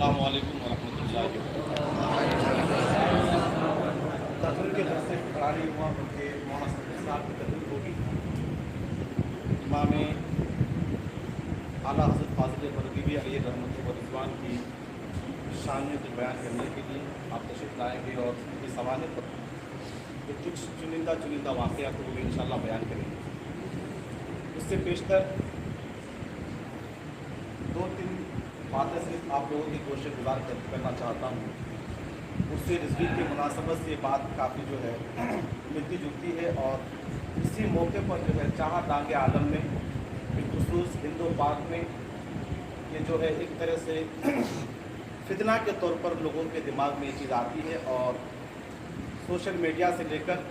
السلام علیکم ورحمۃ اللہ تقریر کے درس سے قرار نہیں ہوا بلکہ مولانا صدیق صاحب کی تقریر ہوگی. امام اعلیٰ حضرت فاضل برگیوی علیہ رحمۃ و رضوان کی شان میں کچھ بیان کرنے کے لیے آپ تشریف لائیں گے اور اس حوالے پر کچھ چنندہ واقعات کو بھی انشاءاللہ بیان کریں گے. اس سے بیشتر دو تین باتیں صرف آپ لوگوں کی کوشش گزار کرنا چاہتا ہوں. اس سے رضوی کی مناسبت سے بات کافی جو ہے ملتی جلتی ہے اور اسی موقع پر جو ہے چاہا ڈانگ عالم میں بالخصوص ہند و پاک میں یہ جو ہے ایک طرح سے فتنہ کے طور پر لوگوں کے دماغ میں یہ چیز آتی ہے اور سوشل میڈیا سے لے کر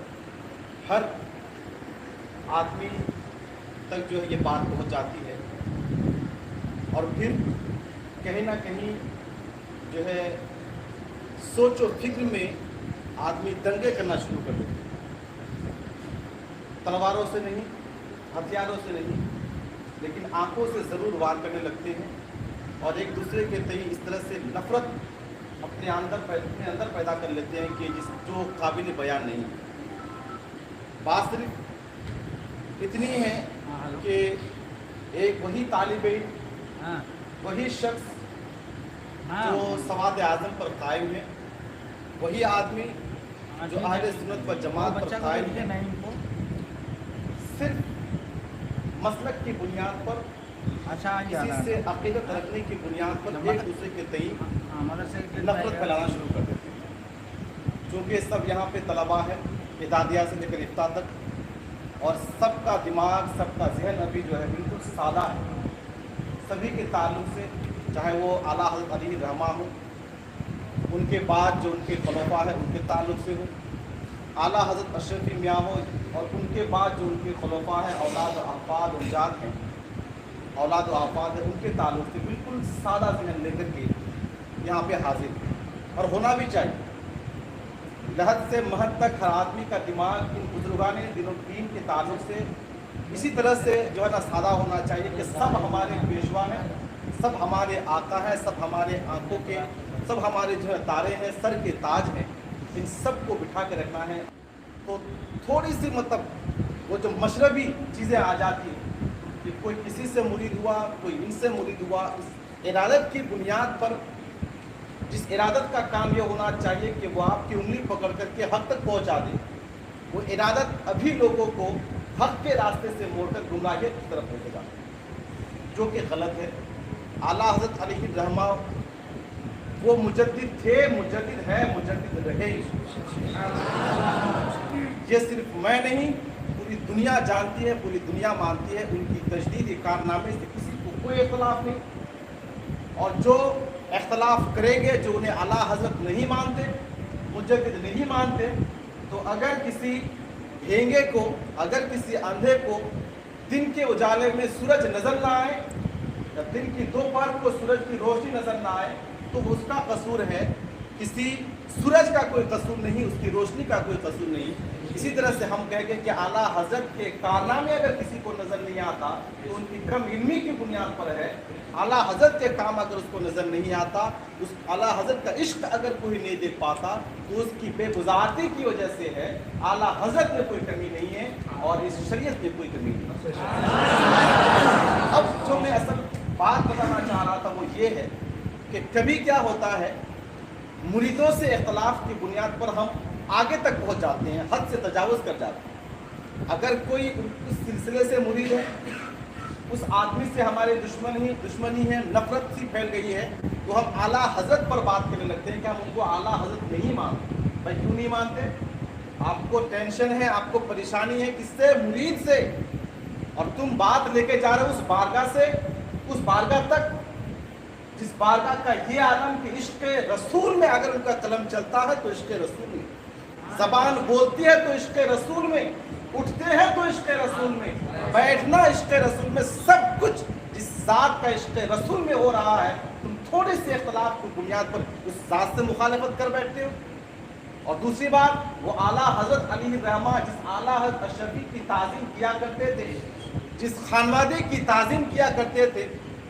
ہر آدمی تک جو ہے یہ بات پہنچ جاتی ہے اور پھر کہیں نہ کہیں جو ہے سوچ و فکر میں آدمی دنگے کرنا شروع کر دیتے ہیں. تلواروں سے نہیں, ہتھیاروں سے نہیں, لیکن آنکھوں سے ضرور وار کرنے لگتے ہیں اور ایک دوسرے کے تئیں اس طرح سے نفرت اپنے اندر پیدا کر لیتے ہیں کہ جو قابل بیان نہیں ہے. بات صرف اتنی ہے کہ ایک وہی طالب علم, وہی شخص جو سواد اعظم پر قائم ہے, وہی آدمی جو اہل سنت و جماعت پر قائم ہے, صرف مسلک کی بنیاد پر کسی سے عقیدت رکھنے کی بنیاد پر ایک دوسرے کے تئیں نفرت پھیلانا شروع کر دیتے ہیں. چونکہ سب یہاں پہ طلباء ہے اعدادیہ سے لے کر افتاح تک, اور سب کا دماغ, سب کا ذہن ابھی جو ہے بالکل سادہ ہے. سبھی کے تعلق سے, چاہے وہ اعلیٰ حضرت علی رحمہ ہو, ان کے بعد جو ان کے خلفاء ہیں ان کے تعلق سے ہو, اعلیٰ حضرت اشرفی میاں ہو, اور ان کے بعد جو ان کے خلفاء ہیں, اولاد و احفاد امجاد ہیں, اولاد و احفاد ہیں, ان کے تعلق سے بالکل سادہ ذہن لے کر کے یہاں پہ حاضر ہیں. اور ہونا بھی چاہیے. لحد سے مہد تک ہر آدمی کا دماغ ان بزرگان دین و دین کے تعلق سے اسی طرح سے جو ہے نا سادہ ہونا چاہیے کہ سب ہمارے پیشوا ہیں, سب ہمارے آقا ہیں, سب ہمارے آنکھوں کے, سب ہمارے جو ہے تارے ہیں, سر کے تاج ہیں. ان سب کو بٹھا کے رکھنا ہے. تو تھوڑی سی مطلب وہ جو مشربی چیزیں آ جاتی ہیں کہ کوئی کسی سے مرید ہوا, کوئی ان سے مرید ہوا, اس ارادت کی بنیاد پر, جس ارادت کا کام یہ ہونا چاہیے کہ وہ آپ کی انگلی پکڑ کر کے حق تک پہنچا دے, وہ ارادت ابھی لوگوں کو حق کے راستے سے موڑ کر گمراہیت کی طرف لے کے جاتا ہے, جو کہ غلط ہے. اعلیٰ حضرت علیہ الرحمہ وہ مجدد تھے, مجدد ہے, مجدد رہے. یہ صرف میں نہیں, پوری دنیا جانتی ہے, پوری دنیا مانتی ہے. ان کی تجدیدی کارنامے سے کسی کو کوئی اختلاف نہیں. اور جو اختلاف کریں گے, جو انہیں اعلیٰ حضرت نہیں مانتے, مجدد نہیں مانتے, تو اگر کسی بھینگے کو, اگر کسی اندھے کو دن کے اجالے میں سورج نظر نہ آئے, یا دن کی دوپہر کو سورج کی روشنی نظر نہ آئے, تو اس کا قصور ہے. کسی سورج کا کوئی قصور نہیں, اس کی روشنی کا کوئی قصور نہیں. اسی طرح سے ہم کہیں گے کہ اعلیٰ حضرت کے کارنامے اگر کسی کو نظر نہیں آتا تو ان کی کم علمی کی بنیاد پر ہے. اعلیٰ حضرت کے کام اگر اس کو نظر نہیں آتا, اس اعلیٰ حضرت کا عشق اگر کوئی نہیں دیکھ پاتا, تو اس کی بے گزارتی کی وجہ سے ہے. اعلیٰ حضرت میں کوئی کمی نہیں ہے اور اس شریعت میں کوئی کمی نہیں ہے. اب جو میں اصل بات بتانا چاہ رہا تھا وہ یہ ہے کہ کبھی کیا ہوتا ہے, مریدوں سے اختلاف کی بنیاد پر ہم آگے تک پہنچ جاتے ہیں, حد سے تجاوز کر جاتے ہیں. اگر کوئی اس سلسلے سے مرید ہے, اس آدمی سے ہمارے دشمنی ہے, نفرت سی پھیل گئی ہے, تو ہم اعلیٰ حضرت پر بات کرنے لگتے ہیں کہ ہم ان کو اعلیٰ حضرت نہیں مانتے. بھائی کیوں نہیں مانتے؟ آپ کو ٹینشن ہے, آپ کو پریشانی ہے, کس سے؟ مرید سے. اور تم بات لے کے جا رہے ہو اس بارگاہ سے اس بارگاہ تک جس بارگاہ کا یہ عالم کہ عشق رسول میں اگر ان کا قلم چلتا ہے تو عشق رسول میں, زبان بولتی ہے تو عشق رسول میں, اٹھتے ہیں تو عشق رسول میں, بیٹھنا عشق رسول میں, سب کچھ جس ذات کا عشق رسول میں ہو رہا ہے, تم تھوڑے سے اختلاف کی بنیاد پر اس ذات سے مخالفت کر بیٹھتے ہو. اور دوسری بات, وہ اعلیٰ حضرت علی رحمہ جس اعلیٰ حضرت اشرفی کی تعظیم کیا کرتے تھے, جس خانوادے کی تعظیم کیا کرتے تھے,